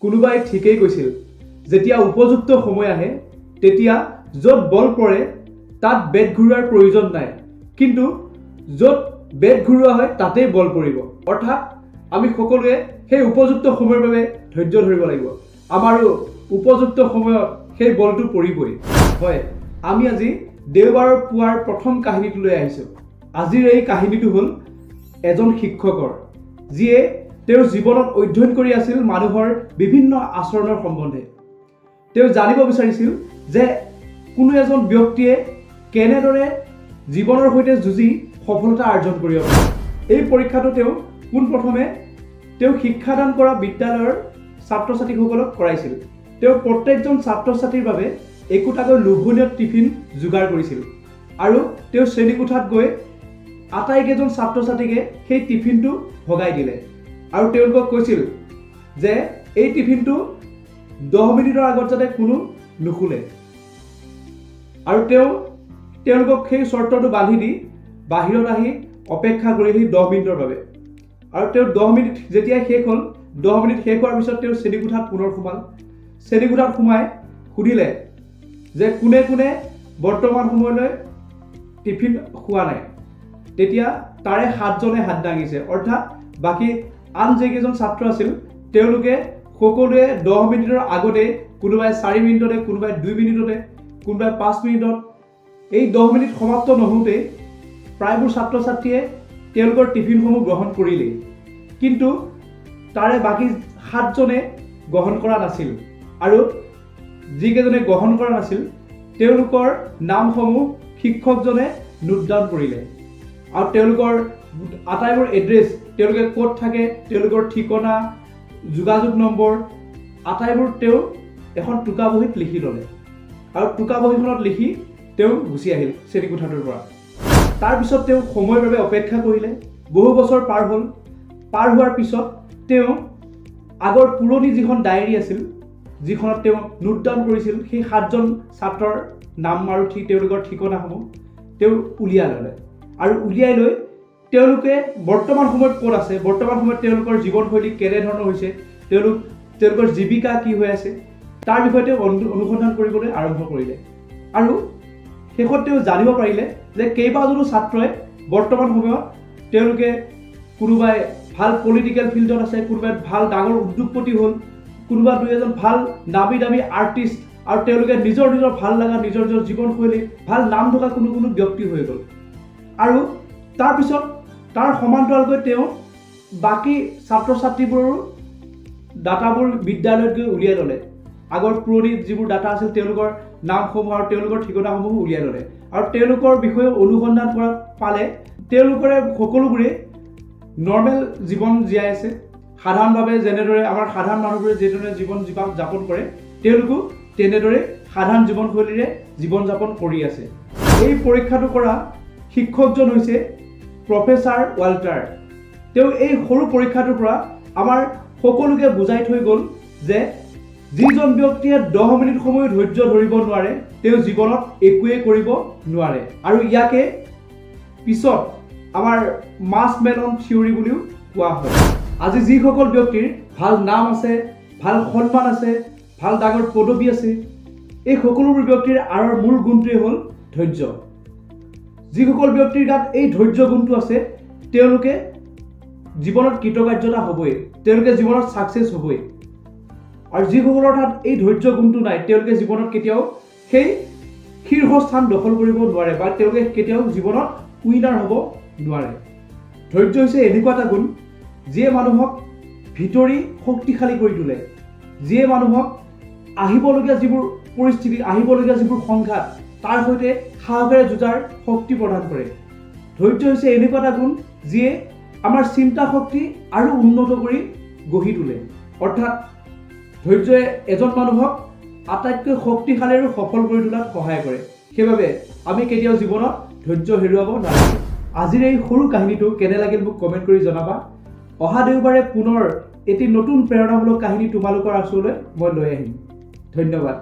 কোনোবাই ঠিকেই কৈছিল, যেতিয়া উপযুক্ত সময় আহে তেতিয়া য'ত বল পৰে তাত বেট ঘূৰোৱাৰ প্ৰয়োজন নাই, কিন্তু য'ত বেট ঘূৰোৱা হয় তাতেই বল পৰিব। অৰ্থাৎ আমি সকলোৱে সেই উপযুক্ত সময়ৰ বাবে ধৈৰ্য ধৰিব লাগিব। আমাৰো উপযুক্ত সময়ত সেই বলটো পৰিবই। হয়, আমি আজি দেওবাৰৰ পুৱাৰ প্ৰথম কাহিনীটো লৈ আহিছোঁ। আজিৰ এই কাহিনীটো হ'ল এজন শিক্ষকৰ, যিয়ে তেওঁৰ জীৱনত অধ্যয়ন কৰি আছিল মানুহৰ বিভিন্ন আচৰণৰ সম্বন্ধে। তেওঁ জানিব বিচাৰিছিল যে কোনো এজন ব্যক্তিয়ে কেনেদৰে জীৱনৰ সৈতে যুঁজি সফলতা অৰ্জন কৰিব পাৰে। এই পৰীক্ষাটো তেওঁ পোনপ্ৰথমে তেওঁ শিক্ষাদান কৰা বিদ্যালয়ৰ ছাত্ৰ ছাত্ৰীসকলক কৰাইছিল। তেওঁ প্ৰত্যেকজন ছাত্ৰ ছাত্ৰীৰ বাবে একোটাকৈ লোভনীয় টিফিন যোগাৰ কৰিছিল আৰু তেওঁ শ্ৰেণীকোঠাত গৈ আটাইকেইজন ছাত্ৰ ছাত্ৰীকে সেই টিফিনটো ভগাই দিলে আৰু তেওঁলোকক কৈছিল যে এই টিফিনটো 10 মিনিটৰ আগত যাতে কোনো নুখুলে। আৰু তেওঁলোকক সেই চৰ্তটো বান্ধি দি বাহিৰত আহি অপেক্ষা কৰিলে 10 মিনিটৰ বাবে। আৰু তেওঁ 10 মিনিট যেতিয়া শেষ হ'ল, 10 মিনিট শেষ হোৱাৰ পিছত তেওঁ শ্ৰেণীকোঠাত পুনৰ সোমাল। শ্ৰেণীকোঠাত সোমাই সুধিলে যে কোনে কোনে বৰ্তমান সময়লৈ টিফিন খোৱা নাই। তেতিয়া তাৰে 7জনে হাত দাঙিছে। অৰ্থাৎ বাকী আন যিকেইজন ছাত্ৰ আছিল তেওঁলোকে সকলোৱে 10 মিনিটৰ আগতে, কোনোবাই 4 মিনিটতে, কোনোবাই 2 মিনিটতে, কোনোবাই 5 মিনিটত, এই 10 মিনিট সমাপ্ত নহওঁতেই প্ৰায়বোৰ ছাত্ৰ ছাত্ৰীয়ে তেওঁলোকৰ টিফিনসমূহ গ্ৰহণ কৰিলেই, কিন্তু তাৰে বাকী 7জনে গ্ৰহণ কৰা নাছিল। আৰু যিকেইজনে গ্ৰহণ কৰা নাছিল তেওঁলোকৰ নামসমূহ শিক্ষকজনে নোট ডাউন কৰিলে আৰু তেওঁলোকৰ আটাইবোৰ এড্ৰেছ, তেওঁলোকে ক'ত থাকে, তেওঁলোকৰ ঠিকনা, যোগাযোগ নম্বৰ আটাইবোৰ তেওঁ এখন টোকা বহীত লিখি ল'লে আৰু টোকা বহীখনত লিখি তেওঁ গুচি আহিল শ্ৰেণীকোঠাটোৰ পৰা। তাৰপিছত তেওঁ সময়ৰ বাবে অপেক্ষা কৰিলে। বহু বছৰ পাৰ হ'ল। পাৰ হোৱাৰ পিছত তেওঁ আগৰ পুৰণি যিখন ডায়েৰী আছিল, যিখনত তেওঁ নোট ডাউন কৰিছিল সেই 7জন ছাত্ৰৰ নাম আৰু তেওঁলোকৰ ঠিকনাসমূহ তেওঁ উলিয়াই ল'লে আৰু উলিয়াই লৈ তেওঁলোকে বৰ্তমান সময়ত ক'ত আছে, বৰ্তমান সময়ত তেওঁলোকৰ জীৱনশৈলী কেনেধৰণৰ হৈছে, তেওঁলোকৰ জীৱিকা কি হৈ আছে তাৰ বিষয়ে তেওঁ অনুসন্ধান কৰিবলৈ আৰম্ভ কৰিলে। আৰু শেষত তেওঁ জানিব পাৰিলে যে কেইবাজনো ছাত্ৰই বৰ্তমান সময়ত তেওঁলোকে কোনোবাই ভাল পলিটিকেল ফিল্ডত আছে, কোনোবাই ভাল ডাঙৰ উদ্যোগপতি হ'ল, কোনোবা দুই এজন ভাল দামী দামী আৰ্টিষ্ট, আৰু তেওঁলোকে নিজৰ ভাল লগা নিজৰ জীৱনশৈলী ভাল নাম থকা কোনো ব্যক্তি হৈ গ'ল। আৰু তাৰপিছত তাৰ সমান্তৰালকৈ তেওঁ বাকী ছাত্ৰ ছাত্ৰীবোৰৰ ডাটাবোৰ বিদ্যালয়ত গৈ উলিয়াই ল'লে। আগৰ পুৰণি যিবোৰ ডাটা আছিল তেওঁলোকৰ নামসমূহ আৰু তেওঁলোকৰ ঠিকনাসমূহ উলিয়াই ল'লে আৰু তেওঁলোকৰ বিষয়ে অনুসন্ধান কৰা পালে তেওঁলোকৰে সকলোবোৰে নৰ্মেল জীৱন জীয়াই আছে। সাধাৰণভাৱে যেনেদৰে আমাৰ সাধাৰণ মানুহবোৰে যেনেদৰে জীৱন যাপন কৰে তেওঁলোকো তেনেদৰে সাধাৰণ জীৱনশৈলীৰে জীৱন যাপন কৰি আছে। এই পৰীক্ষাটো কৰা শিক্ষকজন হৈছে প্ৰফেচাৰ ৱাল্টাৰ। তেওঁ এই সৰু পৰীক্ষাটোৰ পৰা আমাৰ সকলোকে বুজাই থৈ গ'ল যে যিজন ব্যক্তিয়ে 10 মিনিট সময় ধৈৰ্য ধৰিব নোৱাৰে তেওঁ জীৱনত একোৱেই কৰিব নোৱাৰে। আৰু ইয়াকে পিছত আমাৰ মাছ মেলন থিয়ৰী বুলিও কোৱা হয়। আজি যিসকল ব্যক্তিৰ ভাল নাম আছে, ভাল সন্মান আছে, ভাল ডাঙৰ পদবী আছে, এই সকলোবোৰ ব্যক্তিৰ আঁৰৰ মূল গুণটোৱে হ'ল ধৈৰ্য। যিসকল ব্যক্তিৰ গাত এই ধৈৰ্য গুণটো আছে তেওঁলোকে জীৱনত কৃতকাৰ্যতা হ'বই, তেওঁলোকে জীৱনত ছাকচেছ হ'বই। আৰু যিসকলৰ তাত এই ধৈৰ্য গুণটো নাই তেওঁলোকে জীৱনত কেতিয়াও সেই শীৰ্ষস্থান দখল কৰিব নোৱাৰে বা তেওঁলোকে কেতিয়াও জীৱনত উইনাৰ হ'ব নোৱাৰে। ধৈৰ্য হৈছে এনেকুৱা এটা গুণ যিয়ে মানুহক ভিতৰি শক্তিশালী কৰি তোলে, যিয়ে মানুহক আহিবলগীয়া যিবোৰ পৰিস্থিতি, আহিবলগীয়া যিবোৰ সংঘাত তাৰ সৈতে সাহসেৰে যুঁজাৰ শক্তি প্ৰদান কৰে। ধৈৰ্য হৈছে এনেকুৱা এটা গুণ যিয়ে আমাৰ চিন্তা শক্তি আৰু উন্নত কৰি গঢ়ি তোলে। অৰ্থাৎ ধৈৰ্যই এজন মানুহক আটাইতকৈ শক্তিশালী আৰু সফল কৰি তোলাত সহায় কৰে। সেইবাবে আমি কেতিয়াও জীৱনত ধৈৰ্য হেৰুৱাব নালাগে। আজিৰ এই সৰু কাহিনীটো কেনে লাগিল মোক কমেণ্ট কৰি জনাবা। অহা দেওবাৰে পুনৰ এটি নতুন প্ৰেৰণামূলক কাহিনী তোমালোকৰ ওচৰলৈ মই লৈ আহিম। ধন্যবাদ।